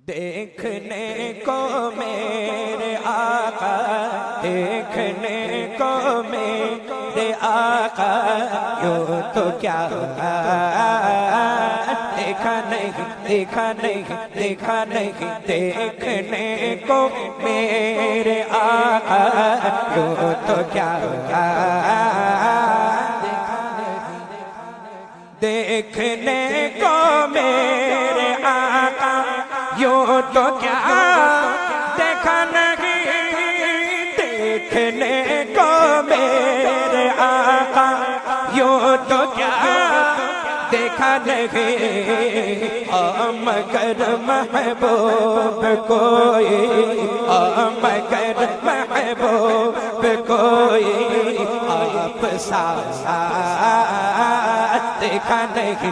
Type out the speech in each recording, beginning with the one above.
دیکھنے کو میرے آقا، دیکھنے کو میرے آقا، یوں تو کیا دیکھا نہیں، دیکھا نہیں، دیکھا نہیں، دیکھنے کو میرے آقا، یوں تو کیا دیکھنے کو میرے آقا، یوں تو کیا دیکھا نہیں، دیکھنے کو میرے آقا، یوں تو کیا دیکھا نہیں، مگر محبوب کوئی، مگر محبوب کوئی آپ سا دیکھا نہیں،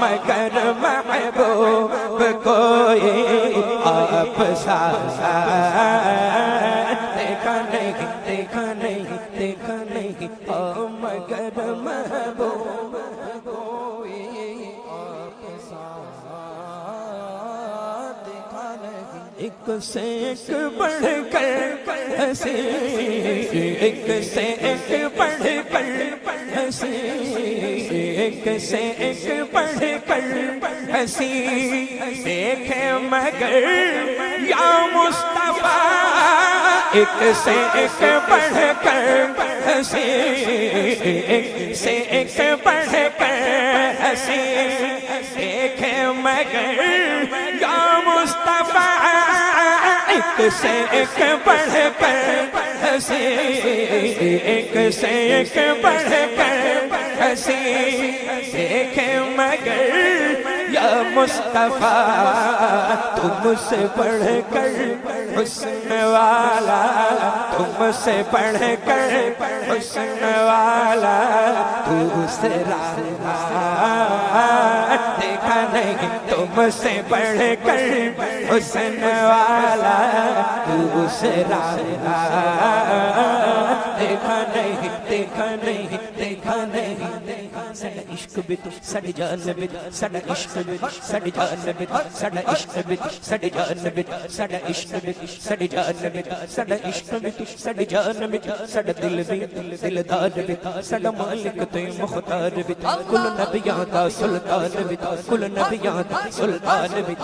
مگر محبوب کوئی آپ سا دیکھا نہیں، دیکھا نہیں، دیکھا نہیں، مگر محبوب کوئی آپ سا دیکھا نہیں۔ ایک سے ایک بڑھ کر ہنسی، ایک سے ایک بڑھ کر ہنسی، ایک سے ایک بڑھ کر ہنسی، دیکھے مگر یا مصطفیٰ، ایک سے ایک بڑھ کر ہنسی، ایک سے ایک بڑھ کر ہنسی، دیکھے مگر یا مصطفیٰ، ایک سے ایک بڑھ کر ہنسی، ایک سے ایک بڑھ کر ہنسی، دیکھے مگر یا مصطفیٰ، تم سے بڑھ کر حسن والا، تم سے بڑھ کر حسن والا دوسرا دیکھا نہیں، تم سے بڑھ کر حسن والا دوسرا دیکھا نہیں، دیکھا نہیں، دیکھا نہیں۔ ساڈا عشق بھی ساڈی جان بھی، ساڈا عشق بھی ساڈی جان بھی، ساڈا عشق بھی ساڈی جان بھی، ساڈا عشق بھی ساڈی جان بھی، ساڈا عشق بھی ساڈی جان بھی، ساڈا دل بھی دلدار بھی، ساڈا مالک تے مختار بھی، کل نبیاں دا سلطان بھی، کل نبیاں دا سلطان بھی،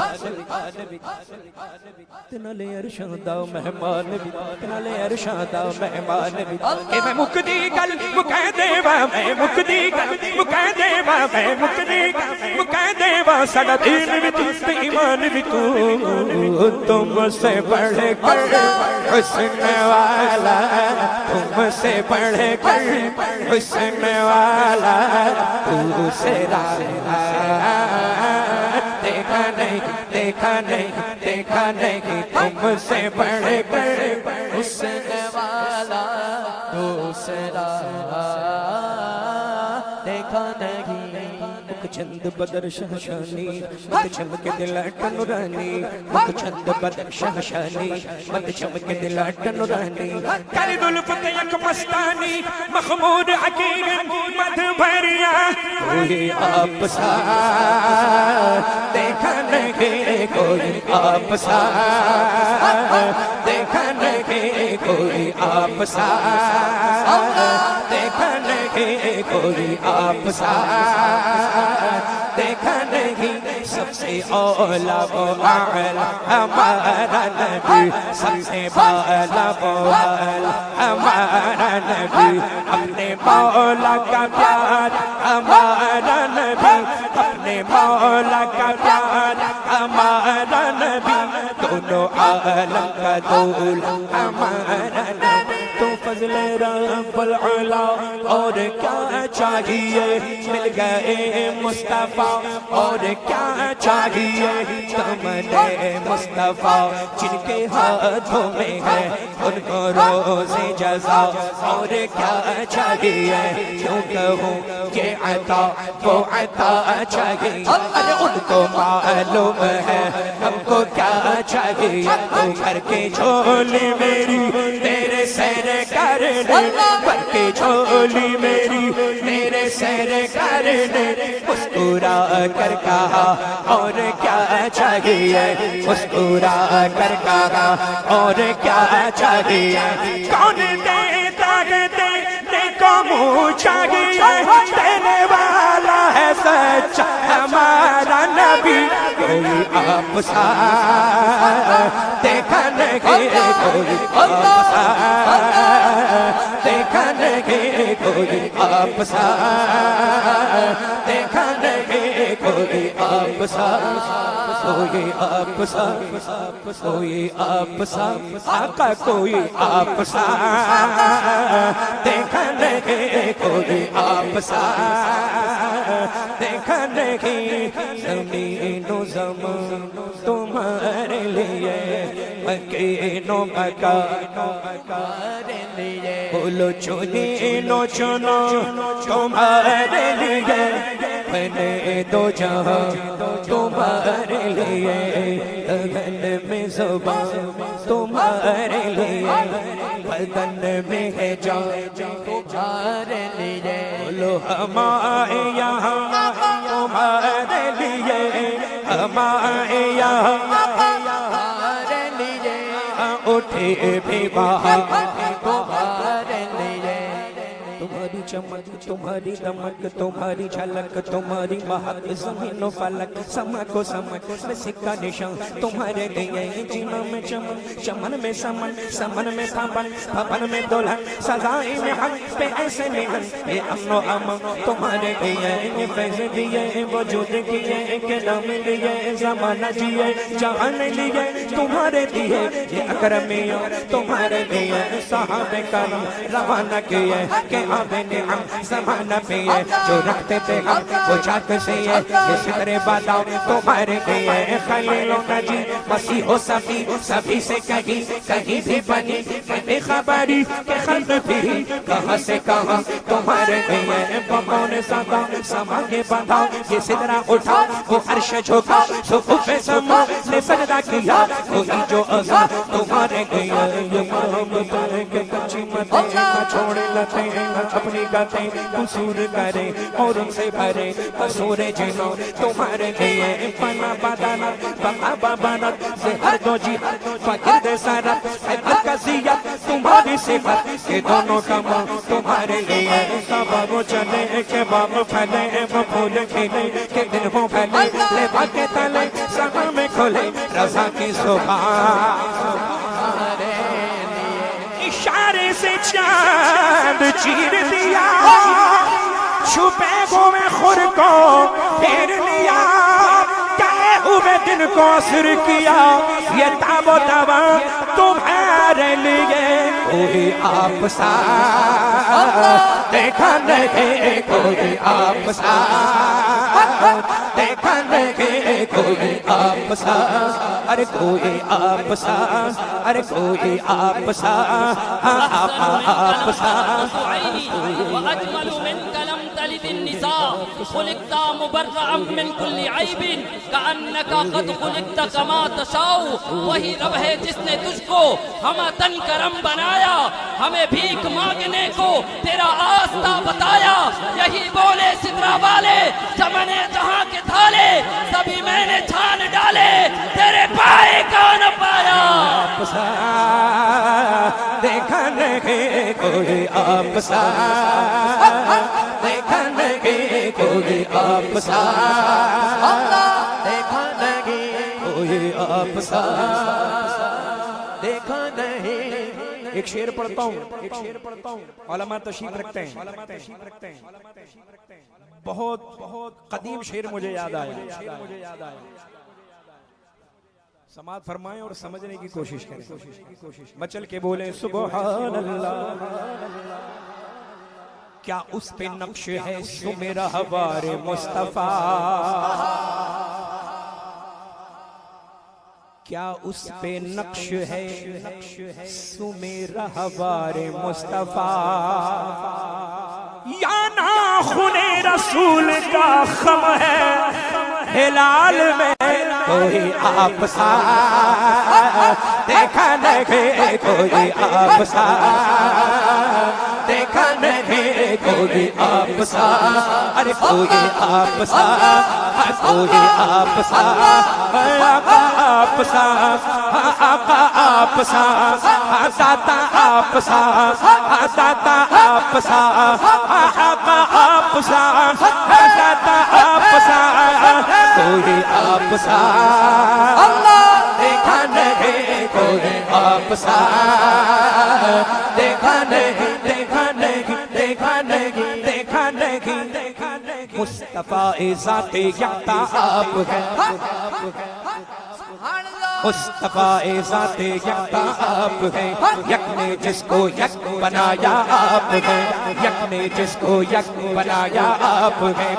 نالے عرشاں دا مہمان بھی، نالے عرشاں دا مہمان بھی۔ اے میں مکدی گل مکہ دیوا، میں مکدی گل مکہ دیوا، میں مکدی گل مکہ دیوا، ساڈا دین بھی تو ایمان بھی تو، تم سے بڑھ کر حسن والا، تم سے بڑھ کر حسن والا دوسرا دیکھا نہیں، دیکھا نہیں، دیکھا نہیں، تم سے بڑھ کر حسن والا دوسرا دیکھا نہیں۔ چند بدر شہشانی مت چمک دلٹ نورانی، مت چند بدر شہشانی مت چمک دلٹ نورانی، کر دلفت یک مستانی مخمود حکیم مت بھریا، کوئی آپ سا دیکھا نہیں، کوئی آپ سا دیکھا نہیں، کوئی آپ سا دیکھا نہیں، کوئی آپ سا دیکھا نہیں، سب سے اولا و اعلی ہمارا نبی، سب سے بالا و اعلی ہمارا نبی، اپنے مولا کا پیار ہمارا نبی، اپنے مولا کا پیار ہمارا نبی، دونوں عالم کا دولہ ہمارا نبی، تو فضل رب العلا اور کیا چاہیے، مل گئے مصطفیٰ اور کیا چاہیے، تمنے مصطفیٰ جن کے ہاتھوں میں ہے ان کو روز جزا اور کیا چاہیے، کیوں کہوں یہ عطا وہ عطا چاہیے، ارے ان کو معلوم ہے ہم کو کیا چاہیے تو بھر کے جھولی میری تیرے سیر کرنے بھر کے جھولی میری تیرے سیر کرنے مسکرا کر کہا اور کیا چاہیے مسکرا کر کہا اور کیا چاہیے کون دیتا ہے دینے کو منہ چاہیے دینے والا ہے سچا ہمارا نبی کوئی آپ سا دیکھا نہیں کوئی آپ سا دیکھا نہیں کوئی آپ سا دیکھا نہیں کوئی آپ سا کوئی آپ سا کوئی آپ سا آقا کوئی آپ سا دیکھا نہیں کوئی آپ سا دیکھا نہیں زمین و زمان تمہارے لیے مکین و مکان لیے بولو چنینو چنو تمہارے لیے بنے دو جہاں تمہارے لیے لگن میں زبان تمہارے لیے بدن میں ہے جان تمہارے لیے بولو ہمارے یہاں تمہارے لیے ہمارے یہاں تمہارے لیے اٹھے بھی باہر تمہارے لیے تمہاری چمک تمہاری دمک تمہاری جھلک تمہاری مہک زمین و فلک سمک و سمک میں سکہ نشان تمہارے لیے جینا میں چمن چمن میں سمن سمن میں پھپن پھپن میں دلہن سزائیں میں حق پہ ایسے مہن اے امن و امن تمہارے لیے فیض دیے وجود کیے کہ نام لیے زمانہ جیے جہان لیے تمہارے دیے یہ اکرمیوں تمہارے لیے صحابہ کرام روانہ کیے کہ آبے نعم زمانہ پیے جو رکھتے تھے ہم وہ چاک سیے یہ شکر باداؤ تمہارے لیے خلیل و نجی مسیح و صفی سبھی سے کہیں کہیں بھی بنی بے خبری کہ خلق پھری کہاں سے کہاں تمہارے لیے بموں نے ساتھا سما کے بندھا یہ صدرہ اٹھا وہ عرش جھوکا صفوف سما نے سجدہ کیا کوئی جو عظم تمہارے لیے یہ محبت کے کچی متیں چھوڑے لتے اپنی گاتیں قصور کرے اور ان سے بھرے قصور جنوں تمہارے لیے پناہ بدانت بقا بابانت زہر دو جہت فقر دے سارت حبت کا زیت تمہاری صفت کہ دونوں کا ماں تمہارے لیے سبب چلے کہ باب پھلے وہ پھول کھلے کہ دن ہو پھلے لبا کے تلے سما میں کھلے رضا کی صبح اشارے سے چاند چیر دیا چھپے ہوئے خور کو پھیر لیا کہے ہوئے دن کو سر کیا یہ تاب و تبا تمہارے لیے کوئی آپ سا دیکھا نہیں کوئی آپ سا دیکھا نہیں کوئی آپ سا ارے کوئی آپ سا ارے کوئی آپ سا آپ سا وَأَجْمَلُ مِنْكَ لَمْ تَلِدِ النِّسَاءُ خُلِقْتَ مُبَرَّأً مِنْ كُلِّ عَيْبٍ كَأَنَّكَ قَدْ خُلِقْتَ كَمَا تَشَاءُ وہی رب ہے جس نے تجھ کو ہم تن کرم بنایا ہمیں بھیک مانگنے کو تیرا آستہ بتایا یہی بولے سدرہ والے چمن جہاں کے تھالے سبھی میں نے چھان ڈالے تیرے پائے کا نہ پایا آپ سا دیکھا نہیں کوئی آپ سا دیکھا نہیں کوئی آپ سا دیکھا نہیں کوئی آپ سا دیکھا نہیں ایک شعر پڑھتا ہوں علماء تشریف رکھتے ہیں بہت قدیم شعر مجھے یاد آیا سماعت فرمائیں اور سمجھنے کی کوشش کریں مچل کے بولیں سبحان اللہ کیا اس پہ نقش ہے سو میرا حوار مصطفیٰ کیا اس پہ نقش ہے سو میرا حوار مصطفیٰ یا ناخن رسول کا خم ہے ہلال میں کوئی آپ سا دیکھا نہیں کوئی آپ سا دیکھا نہیں کوئی آپ سا ارے کوئی آپ سا کوئی آپ سا آقا آپ سا آقا آپ سا داتا آپ سا داتا آپ سا آقا آپ سا داتا آپ سا کوئی آپ سا دیکھا نہیں کوئی آپ سا دیکھا نہیں دیکھا نہیں دیکھا نہیں دیکھا نہیں دیکھا نہیں مصطفیٰ ذات یکتا آپ ہے مصطفیٰ ذات یکتا آپ ہے یک نے جس کو یک بنایا آپ ہے یک نے جس کو یک بنایا آپ ہے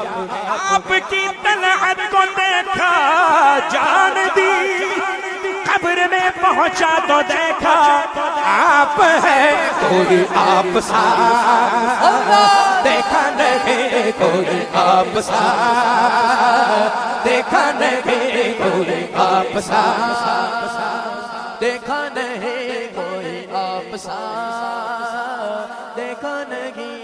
آپ کی طلعت کو دیکھا جان دی قبر میں پہنچا تو دیکھا آپ ہے کوئی آپ سا دیکھا نہیں کوئی آپ سا دیکھا نہیں کوئی آپ سا دیکھا نہیں کوئی آپ سا دیکھا نہیں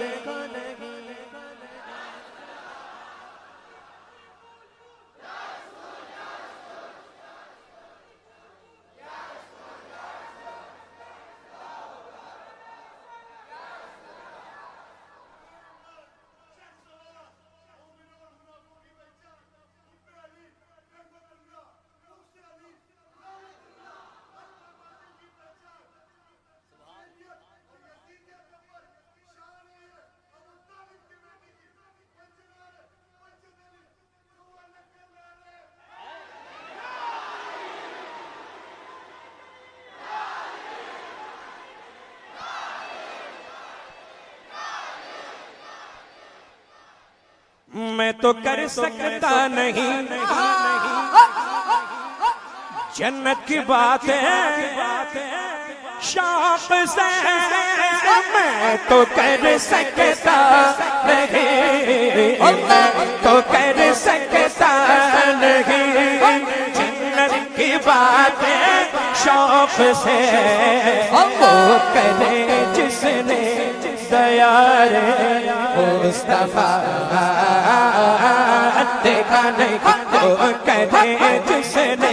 میں تو کر سکتا نہیں جنت کی بات ہے شوق سے میں تو کر سکتا نہیں میں تو کر سکتا نہیں جنت کی بات ہے شوق سے وہ کرے جس نے دیار مصطفیٰ دیکھا نہیں تو کرے جس نے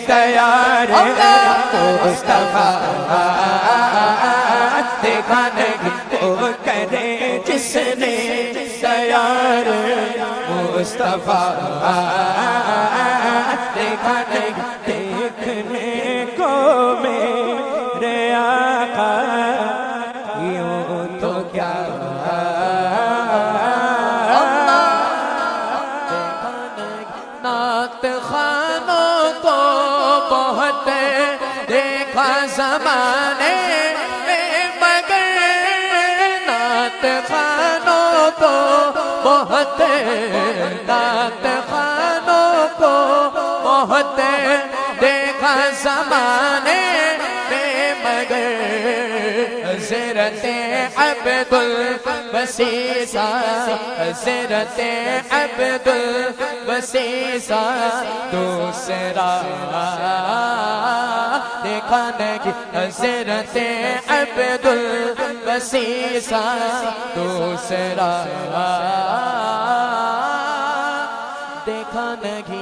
دیار مصطفیٰ دیکھا نہیں تو کرے جس نے دیار مصطفیٰ دیکھا نہیں دیکھنے کو میرے آقا یوں تو کیا نعت خوانوں کو بہت دیکھا زمانے میں مگر نعت خوانوں کو بہت نعت خوانوں کو بہت دیکھا زمانے میں مگر حضرت عبد البسیسہ حضرت عبد البسیسہ دوسرا دیکھا نہیں حضرت عبد البسیسہ دوسرا دیکھا نہیں